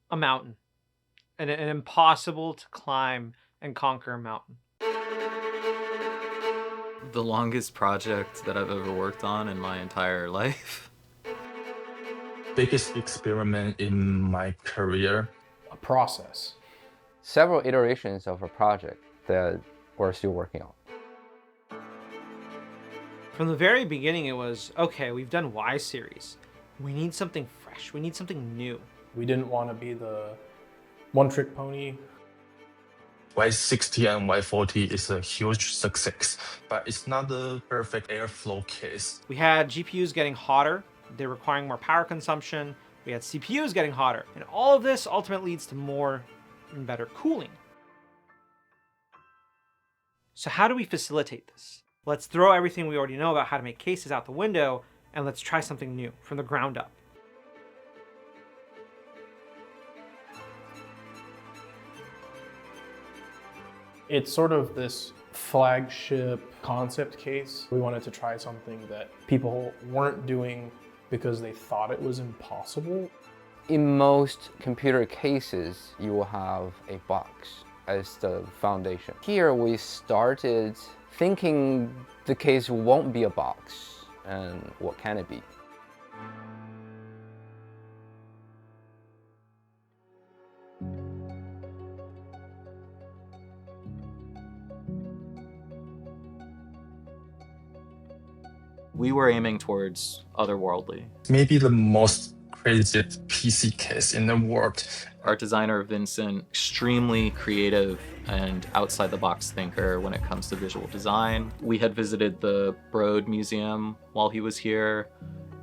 A mountain. An impossible to climb and conquer mountain. The longest project that I've ever worked on in my entire life. Biggest experiment in my career. A process. Several iterations of a project that we're still working on. From the very beginning, it was, okay, we've done Y series. We need something fresh. We need something new. We didn't want to be the one-trick pony. Y60 and Y40 is a huge success, but it's not the perfect airflow case. We had GPUs getting hotter. They're requiring more power consumption. We had CPUs getting hotter. And all of this ultimately leads to more and better cooling. So how do we facilitate this? Let's throw everything we already know about how to make cases out the window, and let's try something new from the ground up. It's sort of this flagship concept case. We wanted to try something that people weren't doing because they thought it was impossible. In most computer cases, you will have a box as the foundation. Here we started thinking the case won't be a box, and what can it be? We were aiming towards otherworldly. Maybe the most craziest PC case in the world. Our designer, Vincent, extremely creative and outside the box thinker when it comes to visual design. We had visited the Broad Museum while he was here,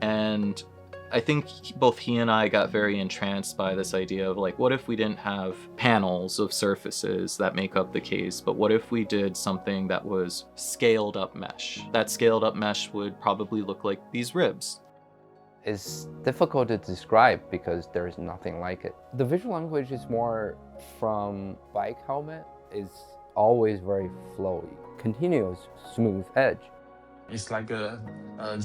and I think both he and I got very entranced by this idea of like, what if we didn't have panels of surfaces that make up the case, but what if we did something that was scaled up mesh? That scaled up mesh would probably look like these ribs. It's difficult to describe because there is nothing like it. The visual language is more from bike helmet. It's always very flowy, continuous, smooth edge. It's like a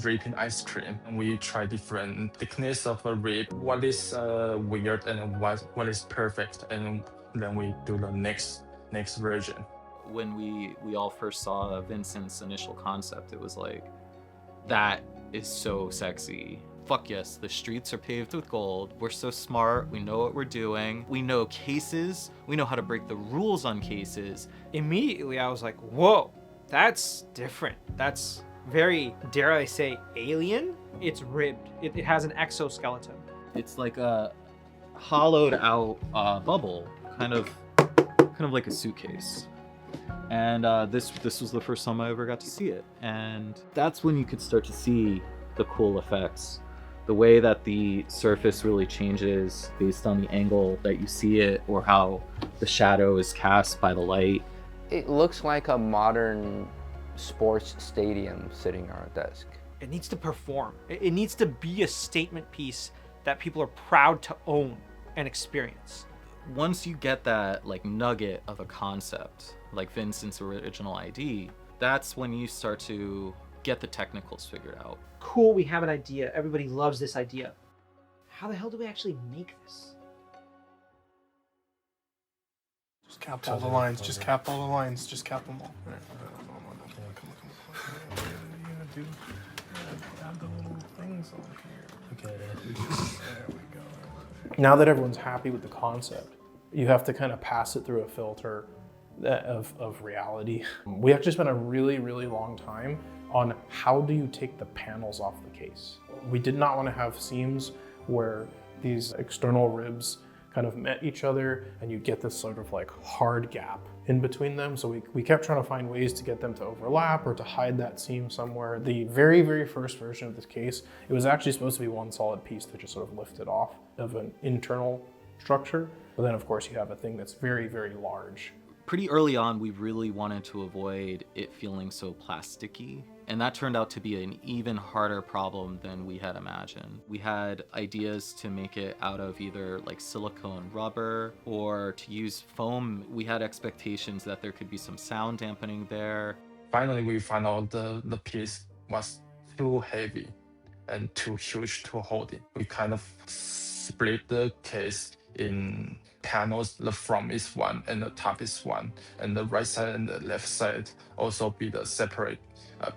ripping ice cream, and we try different thickness of a rib. What is weird and what is perfect, and then we do the next version. When we all first saw Vincent's initial concept, it was like, that is so sexy. Fuck yes, the streets are paved with gold. We're so smart, we know what we're doing. We know cases, we know how to break the rules on cases. Immediately I was like, whoa, that's different. That's very, dare I say, alien? It's ribbed. It has an exoskeleton. It's like a hollowed out bubble, kind of like a suitcase. And this was the first time I ever got to see it. And that's when you could start to see the cool effects. The way that the surface really changes based on the angle that you see it, or how the shadow is cast by the light. It looks like a modern sports stadium sitting on a desk. It needs to perform. It needs to be a statement piece that people are proud to own and experience. Once you get that like nugget of a concept, like Vincent's original ID, that's when you start to get the technicals figured out. Cool, we have an idea. Everybody loves this idea. How the hell do we actually make this? Just cap all the lines, just cap all the lines, just cap them all. You have the little things on here. Okay. There we go. Now that everyone's happy with the concept, you have to kind of pass it through a filter of reality. We actually spent a really, really long time on how do you take the panels off the case. We did not want to have seams where these external ribs kind of met each other and you get this sort of like hard gap in between them. So we kept trying to find ways to get them to overlap or to hide that seam somewhere. The very, very first version of this case, it was actually supposed to be one solid piece that just sort of lifted off of an internal structure. But then of course you have a thing that's very, very large. Pretty early on, we really wanted to avoid it feeling so plasticky. And that turned out to be an even harder problem than we had imagined. We had ideas to make it out of either like silicone rubber or to use foam. We had expectations that there could be some sound dampening there. Finally, we found out the piece was too heavy and too huge to hold it. We kind of split the case in panels. The front is one and the top is one, and the right side and the left side also be the separate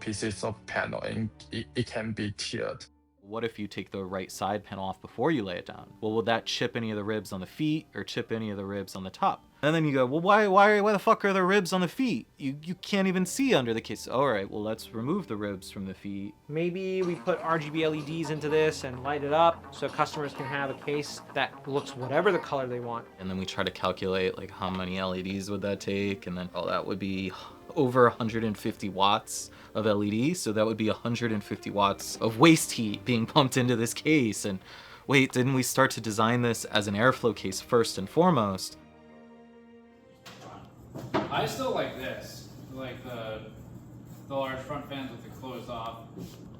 pieces of panel, and it can be tiered. What if you take the right side panel off before you lay it down? Well, will that chip any of the ribs on the feet or chip any of the ribs on the top? And then you go, well, why the fuck are there ribs on the feet? You can't even see under the case. All right, well, let's remove the ribs from the feet. Maybe we put RGB LEDs into this and light it up so customers can have a case that looks whatever the color they want. And then we try to calculate like how many LEDs would that take, and then that would be over 150 watts of LED, so that would be 150 watts of waste heat being pumped into this case. And wait, didn't we start to design this as an airflow case first and foremost? I still like this, like the large front fans with the closed off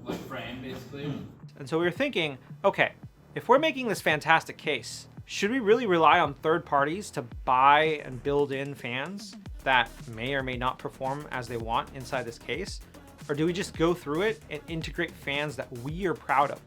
like frame basically. And so we were thinking, okay, if we're making this fantastic case, should we really rely on third parties to buy and build in fans that may or may not perform as they want inside this case? Or do we just go through it and integrate fans that we are proud of?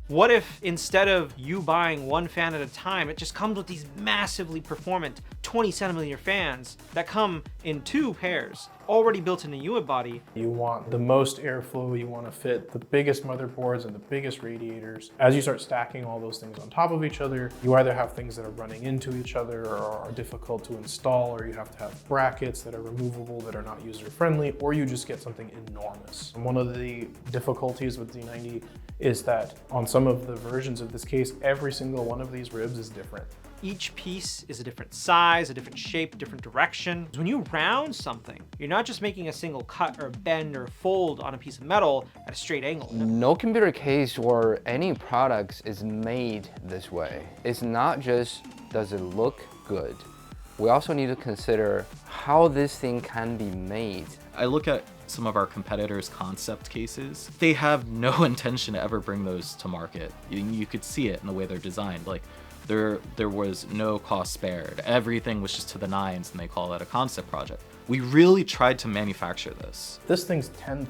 What if instead of you buying one fan at a time, it just comes with these massively performant 20 centimeter fans that come in 2 pairs, already built in a unibody? You want the most airflow, you want to fit the biggest motherboards and the biggest radiators. As you start stacking all those things on top of each other, you either have things that are running into each other or are difficult to install, or you have to have brackets that are removable that are not user-friendly, or you just get something enormous. And one of the difficulties with Z90 is that on some of the versions of this case, every single one of these ribs is different. Each piece is a different size, a different shape, different direction. When you round something, you're not just making a single cut or bend or fold on a piece of metal at a straight angle. No computer case or any products is made this way. It's not just, does it look good? We also need to consider how this thing can be made. I look at some of our competitors' concept cases. They have no intention to ever bring those to market. You could see it in the way they're designed. Like, there was no cost spared. Everything was just to the nines, and they call that a concept project. We really tried to manufacture this. This thing's $10,000.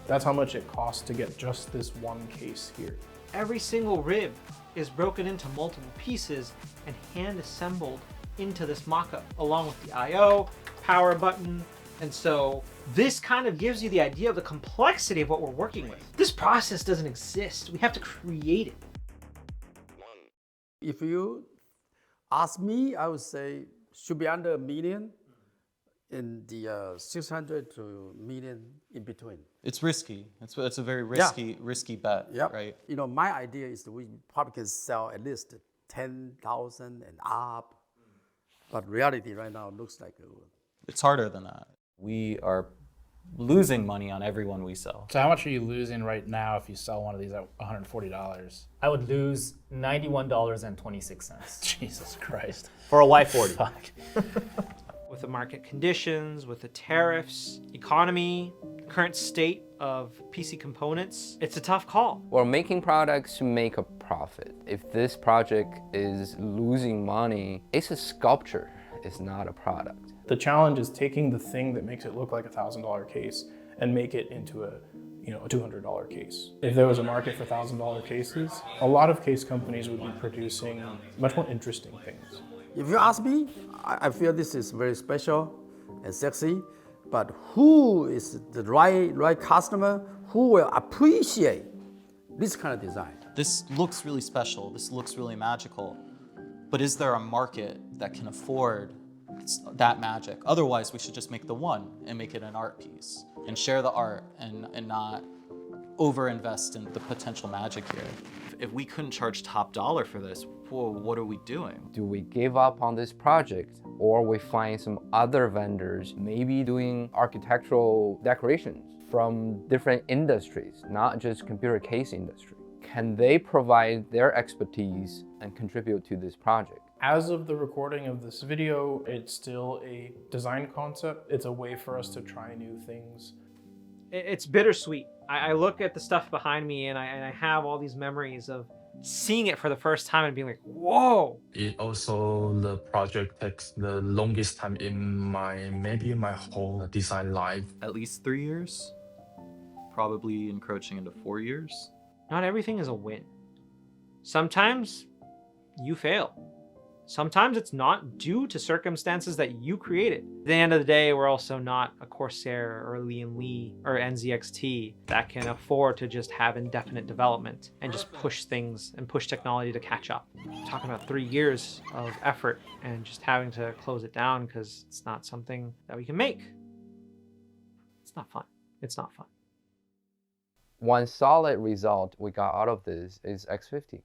That's how much it costs to get just this one case here. Every single rib is broken into multiple pieces and hand assembled into this mock-up, along with the I/O, power button. And so this kind of gives you the idea of the complexity of what we're working with. This process doesn't exist. We have to create it. If you ask me, I would say should be under $1 million, in the 600 to million in between. It's risky. It's a very risky bet, Yep. right? You know, my idea is that we probably can sell at least 10,000 and up, but reality right now looks like It's harder than that. We are losing money on everyone we sell. So how much are you losing right now if you sell one of these at $140? I would lose $91.26 Jesus Christ. for a Y40. Fuck. With the market conditions, with the tariffs, economy, current state of PC components, it's a tough call. We're making products to make a profit. If this project is losing money, it's a sculpture, it's not a product. The challenge is taking the thing that makes it look like a $1,000 case and make it into a $200 case. If there was a market for $1,000 cases, a lot of case companies would be producing much more interesting things. If you ask me, I feel this is very special and sexy, but who is the right customer who will appreciate this kind of design? This looks really special. This looks really magical. But is there a market that can afford that magic? Otherwise, we should just make the one and make it an art piece and share the art and not overinvest in the potential magic here. If we couldn't charge top dollar for this, well, what are we doing? Do we give up on this project, or we find some other vendors maybe doing architectural decorations from different industries, not just computer case industry? Can they provide their expertise and contribute to this project? As of the recording of this video, it's still a design concept. It's a way for us to try new things. It's bittersweet. I look at the stuff behind me and I have all these memories of seeing it for the first time and being like, whoa. It also, the project takes the longest time in maybe my whole design life. At least 3 years, probably encroaching into 4 years. Not everything is a win. Sometimes you fail. Sometimes it's not due to circumstances that you created. At the end of the day, we're also not a Corsair or a Lian Li or NZXT that can afford to just have indefinite development and just push things and push technology to catch up. We're talking about 3 years of effort and just having to close it down because it's not something that we can make. It's not fun. It's not fun. One solid result we got out of this is X50.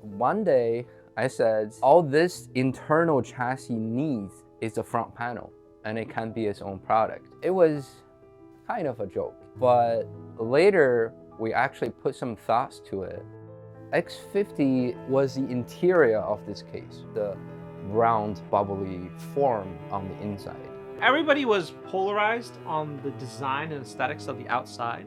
One day, I said, all this internal chassis needs is a front panel, and it can be its own product. It was kind of a joke, but later we actually put some thoughts to it. X50 was the interior of this case, the round, bubbly form on the inside. Everybody was polarized on the design and aesthetics of the outside,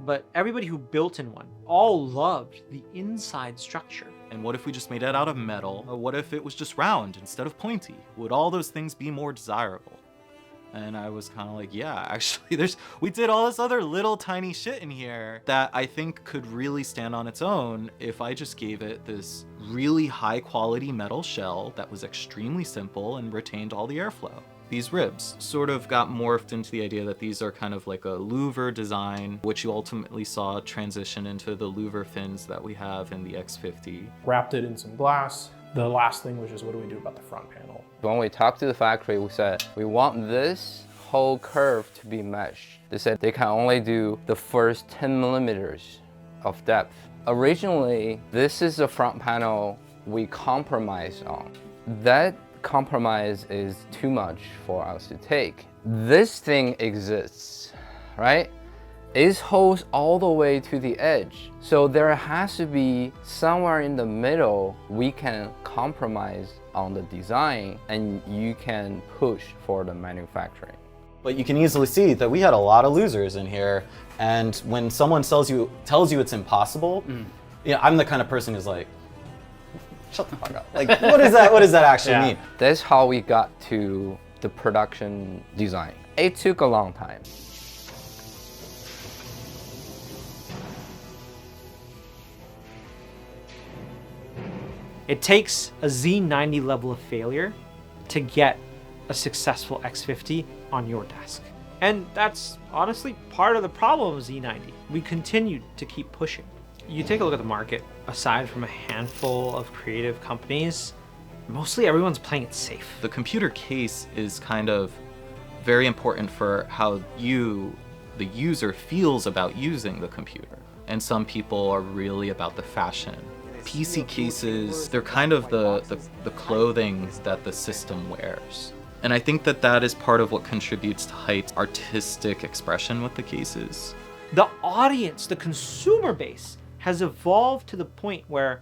but everybody who built in one all loved the inside structure. And what if we just made it out of metal? Or what if it was just round instead of pointy? Would all those things be more desirable? And I was kind of like, yeah, actually, we did all this other little tiny shit in here that I think could really stand on its own if I just gave it this really high quality metal shell that was extremely simple and retained all the airflow. These ribs sort of got morphed into the idea that these are kind of like a louver design, which you ultimately saw transition into the louver fins that we have in the X50. Wrapped it in some glass. The last thing was just, what do we do about the front panel? When we talked to the factory, we said, we want this whole curve to be meshed. They said they can only do the first 10 millimeters of depth. Originally, this is the front panel we compromised on. That compromise is too much for us to take. This thing exists, right? It holds all the way to the edge. So there has to be somewhere in the middle we can compromise on the design and you can push for the manufacturing. But you can easily see that we had a lot of losers in here, and when someone tells you it's impossible, you know, I'm the kind of person who's like, shut the fuck up. Like, what does that actually mean? That's how we got to the production design. It took a long time. It takes a Z90 level of failure to get a successful X50 on your desk. And that's honestly part of the problem of Z90. We continued to keep pushing. You take a look at the market, aside from a handful of creative companies, mostly everyone's playing it safe. The computer case is kind of very important for how you, the user, feels about using the computer. And some people are really about the fashion. PC cases, they're kind of the clothing that the system wears. And I think that is part of what contributes to Height's artistic expression with the cases. The audience, the consumer base, has evolved to the point where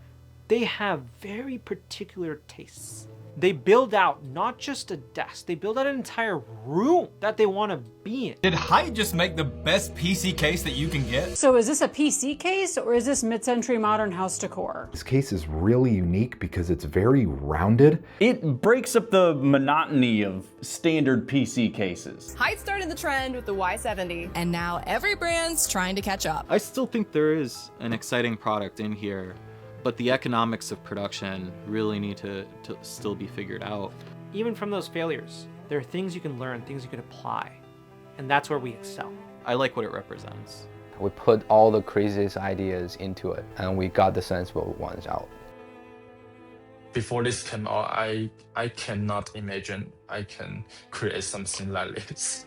they have very particular tastes. They build out not just a desk, they build out an entire room that they want to be in. Did Height just make the best PC case that you can get? So is this a PC case or is this mid-century modern house decor? This case is really unique because it's very rounded. It breaks up the monotony of standard PC cases. Height started the trend with the Y70, and now every brand's trying to catch up. I still think there is an exciting product in here, but the economics of production really need to still be figured out. Even from those failures, there are things you can learn, things you can apply, and that's where we excel. I like what it represents. We put all the craziest ideas into it, and we got the sensible ones out. Before this came out, I cannot imagine I can create something like this.